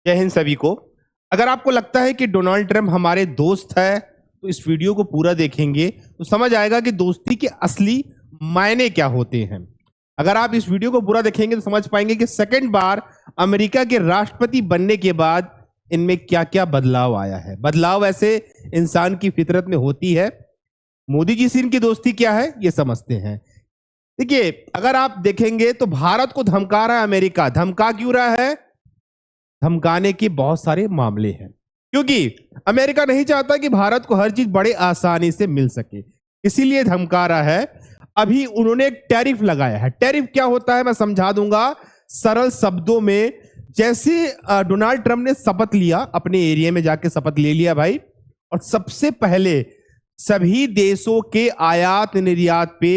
जय हिंद सभी को। अगर आपको लगता है कि डोनाल्ड ट्रंप हमारे दोस्त है तो इस वीडियो को पूरा देखेंगे तो समझ आएगा कि दोस्ती के असली मायने क्या होते हैं। अगर आप इस वीडियो को पूरा देखेंगे तो समझ पाएंगे कि सेकंड बार अमेरिका के राष्ट्रपति बनने के बाद इनमें क्या क्या बदलाव आया है। बदलाव ऐसे इंसान की फितरत में होती है। मोदी जी से इनकी दोस्ती क्या है ये समझते हैं। देखिए, अगर आप देखेंगे तो भारत को धमका रहा है अमेरिका। धमका क्यों रहा है? धमकाने के बहुत सारे मामले हैं, क्योंकि अमेरिका नहीं चाहता कि भारत को हर चीज बड़े आसानी से मिल सके, इसीलिए धमका रहा है। अभी उन्होंने एक टैरिफ लगाया है। टैरिफ क्या होता है मैं समझा दूंगा सरल शब्दों में। जैसे डोनाल्ड ट्रंप ने शपथ लिया, अपने एरिया में जाके शपथ ले लिया भाई, और सबसे पहले सभी देशों के आयात निर्यात पे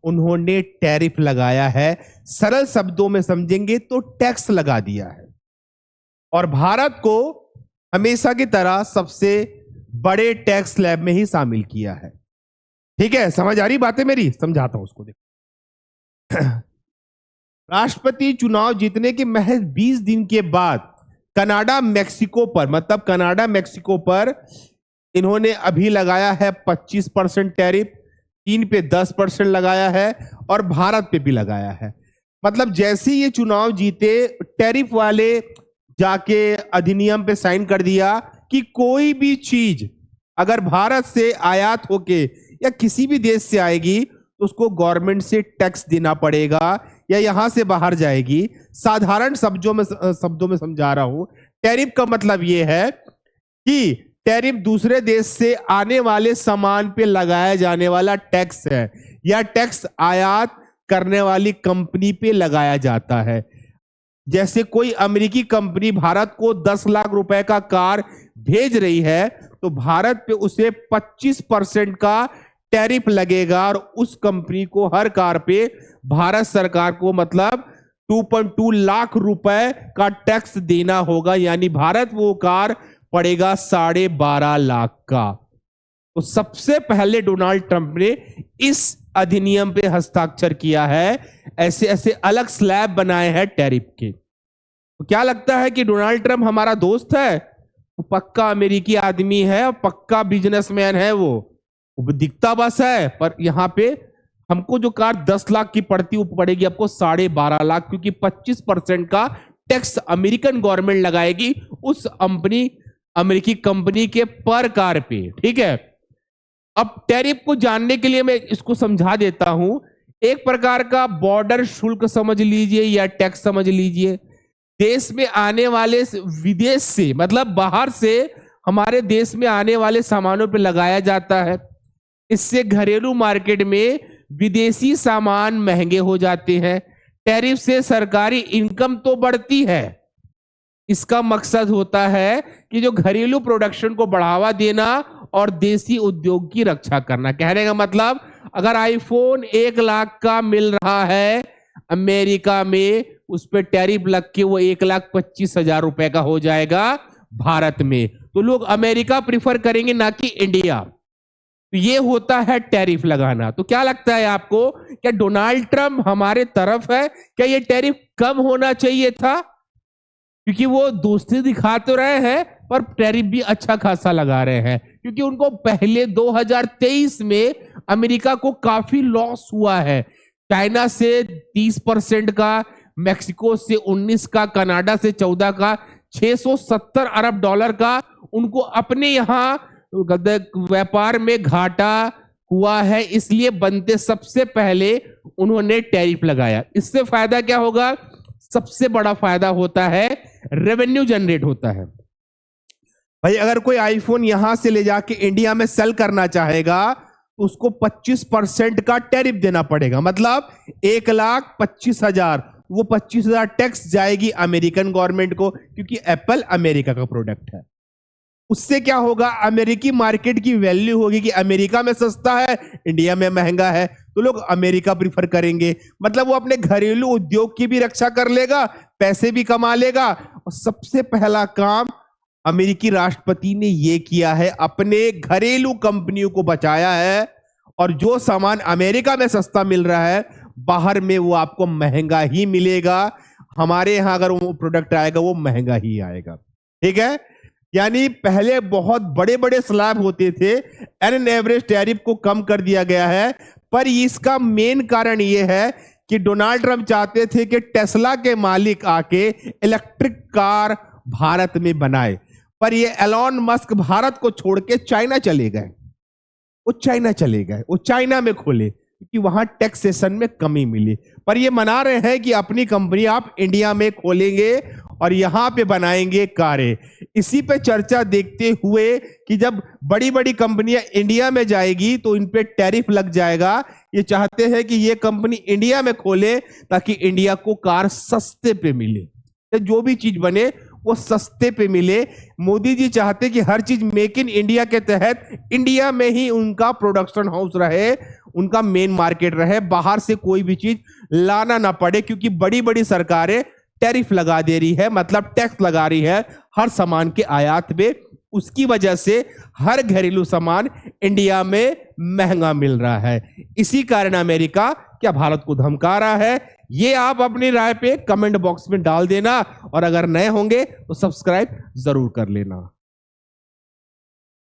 उन्होंने टैरिफ लगाया है। सरल शब्दों में समझेंगे तो टैक्स लगा दिया है, और भारत को हमेशा की तरह सबसे बड़े टैक्स स्लैब में ही शामिल किया है। ठीक है, समझ आ रही बातें मेरी? समझाता हूं उसको। देखो, राष्ट्रपति चुनाव जीतने के महज 20 दिन के बाद कनाडा मेक्सिको पर, मतलब कनाडा मेक्सिको पर इन्होंने अभी लगाया है 25% टैरिफ, चीन पे 10% लगाया है, और भारत पे भी लगाया है। मतलब जैसे ये चुनाव जीते, टैरिफ वाले जाके अधिनियम पे साइन कर दिया कि कोई भी चीज अगर भारत से आयात होके या किसी भी देश से आएगी तो उसको गवर्नमेंट से टैक्स देना पड़ेगा या यहां से बाहर जाएगी। साधारण शब्दों में समझा रहा हूं। टैरिफ का मतलब यह है कि टैरिफ दूसरे देश से आने वाले सामान पे लगाया जाने वाला टैक्स है, या टैक्स आयात करने वाली कंपनी पे लगाया जाता है। जैसे कोई अमेरिकी कंपनी भारत को 10 लाख रुपए का कार भेज रही है तो भारत पे उसे 25% का टैरिफ लगेगा, और उस कंपनी को हर कार पे भारत सरकार को मतलब 2.2 लाख रुपए का टैक्स देना होगा। यानी भारत वो कार पड़ेगा 12.5 लाख का। तो सबसे पहले डोनाल्ड ट्रंप ने इस अधिनियम पे हस्ताक्षर किया है। ऐसे ऐसे अलग स्लैब बनाए हैं टैरिफ के। तो क्या लगता है कि डोनाल्ड ट्रंप हमारा दोस्त है? वो पक्का अमेरिकी आदमी है, पक्का बिजनेसमैन है। वो दिखता बस है, पर यहां पे हमको जो कार 10 लाख की पड़ती वो पड़ेगी आपको 12.5 लाख, क्योंकि 25% का टैक्स अमेरिकन गवर्नमेंट लगाएगी उस अमेरिकी कंपनी के पर कार पे। ठीक है, अब टैरिफ को जानने के लिए मैं इसको समझा देता हूं। एक प्रकार का बॉर्डर शुल्क समझ लीजिए या टैक्स समझ लीजिए। देश में आने वाले, विदेश से मतलब बाहर से हमारे देश में आने वाले सामानों पे लगाया जाता है। इससे घरेलू मार्केट में विदेशी सामान महंगे हो जाते हैं। टैरिफ से सरकारी इनकम तो बढ़ती है। इसका मकसद होता है कि जो घरेलू प्रोडक्शन को बढ़ावा देना और देसी उद्योग की रक्षा करना। कहने का मतलब, अगर आईफोन 1 लाख का मिल रहा है अमेरिका में, उस पर टैरिफ लग के वो 1,25,000 रुपए का हो जाएगा भारत में, तो लोग अमेरिका प्रिफर करेंगे ना कि इंडिया। तो ये होता है टैरिफ लगाना। तो क्या लगता है आपको, क्या डोनाल्ड ट्रंप हमारे तरफ है? क्या ये टैरिफ कम होना चाहिए था? क्योंकि वो दोस्ती दिखा तो रहे हैं पर टैरिफ भी अच्छा खासा लगा रहे हैं, क्योंकि उनको पहले 2023 में अमेरिका को काफी लॉस हुआ है। चाइना से 30% का, मेक्सिको से 19 का, कनाडा से 14 का, 670 अरब डॉलर का उनको अपने यहां व्यापार में घाटा हुआ है। इसलिए बनते सबसे पहले उन्होंने टैरिफ लगाया। इससे फायदा क्या होगा? सबसे बड़ा फायदा होता है रेवेन्यू जनरेट होता है। भाई, अगर कोई आईफोन यहां से ले जाके इंडिया में सेल करना चाहेगा तो उसको 25% का टैरिफ देना पड़ेगा, मतलब 1,25,000। वो 25,000 टैक्स जाएगी अमेरिकन गवर्नमेंट को, क्योंकि एप्पल अमेरिका का प्रोडक्ट है। उससे क्या होगा? अमेरिकी मार्केट की वैल्यू होगी कि अमेरिका में सस्ता है, इंडिया में महंगा है, तो लोग अमेरिका प्रिफर करेंगे। मतलब वो अपने घरेलू उद्योग की भी रक्षा कर लेगा, पैसे भी कमा लेगा। और सबसे पहला काम अमेरिकी राष्ट्रपति ने यह किया है, अपने घरेलू कंपनियों को बचाया है। और जो सामान अमेरिका में सस्ता मिल रहा है, बाहर में वो आपको महंगा ही मिलेगा। हमारे यहां अगर वो प्रोडक्ट आएगा वो महंगा ही आएगा। ठीक है, यानी पहले बहुत बड़े बड़े स्लैब होते थे, एन एवरेज टैरिफ को कम कर दिया गया है। पर इसका मेन कारण यह है कि डोनाल्ड ट्रंप चाहते थे कि टेस्ला के मालिक आके इलेक्ट्रिक कार भारत में बनाए, पर ये एलॉन मस्क भारत को छोड़ के चाइना चले गए। वो चाइना में खोले क्योंकि वहां टैक्सेशन में कमी मिली। पर ये मना रहे हैं कि अपनी कंपनी आप इंडिया में खोलेंगे और यहां पे बनाएंगे कारें। इसी पे चर्चा देखते हुए कि जब बड़ी बड़ी कंपनियां इंडिया में जाएगी तो इन पे टैरिफ लग जाएगा। ये चाहते हैं कि ये कंपनी इंडिया में खोले ताकि इंडिया को कार सस्ते पे मिले, जो भी चीज बने वो सस्ते पे मिले। मोदी जी चाहते कि हर चीज मेक इन इंडिया के तहत इंडिया में ही उनका प्रोडक्शन हाउस रहे, उनका मेन मार्केट रहे, बाहर से कोई भी चीज लाना ना पड़े। क्योंकि बड़ी बड़ी सरकारें टैरिफ लगा दे रही है, मतलब टैक्स लगा रही है हर सामान के आयात पे। उसकी वजह से हर घरेलू सामान इंडिया में महंगा मिल रहा है। इसी कारण अमेरिका क्या भारत को धमका रहा है, ये आप अपनी राय पे कमेंट बॉक्स में डाल देना। और अगर नए होंगे तो सब्सक्राइब जरूर कर लेना।